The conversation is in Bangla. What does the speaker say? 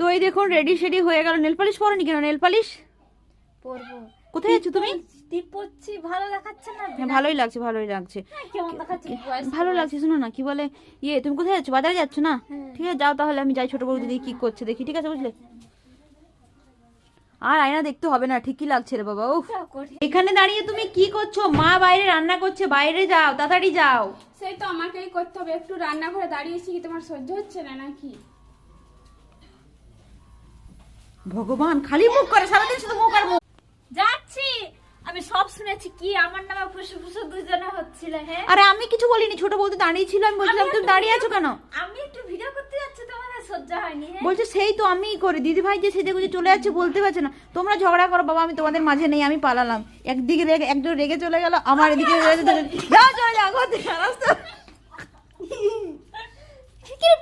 তো এই দেখুন রেডি শেডি হয়ে গেল। নেল পালিশ পরনি কেন? নেল পালিশ পরবো। কোথায় যাচ্ছ তুমি? টিপ পরছি, ভালো দেখাচ্ছে না? হ্যাঁ ভালোই লাগছে, ভালোই লাগছে, কেমন দেখাচ্ছে? ভালো লাগছে। শোনো না, কি বলে ইয়ে, তুমি কোথায় যাচ্ছ? বাজারে যাচ্ছ না? ঠিক আছে যাও তাহলে, আমি যাই ছোট বড় দিদি কি করছে দেখি, ঠিক আছে বুঝলে? আর আয়না দেখতে হবে না, ঠিকই লাগছে রে বাবা। উফ, এখানে দাঁড়িয়ে তুমি কি করছো? মা বাইরে রান্না করছে, বাইরে যাও, তাড়াতাড়ি যাও। সেই তো আমাকেই করতে হবে, একটু রান্না করে দাঁড়িয়েছি, কি তোমার সহ্য হচ্ছে না নাকি? ভগবান, খালি মুখ করে সারাদিন, শুধু মুখ আর মুখ। যাচ্ছি। আমি সব শুনেছি, কি আমার নামে ফুসু ফুসু দুজনে হচ্ছিল। হ্যাঁ, আরে আমি কিছু বলিনি, ছোট বলতে দাঁড়িয়ে ছিল, আমি বলছিলাম তুমি দাঁড়িয়ে আছো কেন? আমি একটু ভিডিও করতে যাচ্ছি, তোমাদের সহ্য হয়নি? হ্যাঁ, বলছে সেই তো আমিই করি, দিদি ভাই যে সেজে গুজে চলে যাচ্ছে বলতে পারছে না। তোমরা ঝগড়া করো বাবা, আমি তোমাদের মাঝে নেই, আমি পালালাম। একদিকে রেগে, একজন রেগে চলে গেল, আমার এদিকে যাও যাও যাও ঘর থেকে রাস্তা। ভিডিও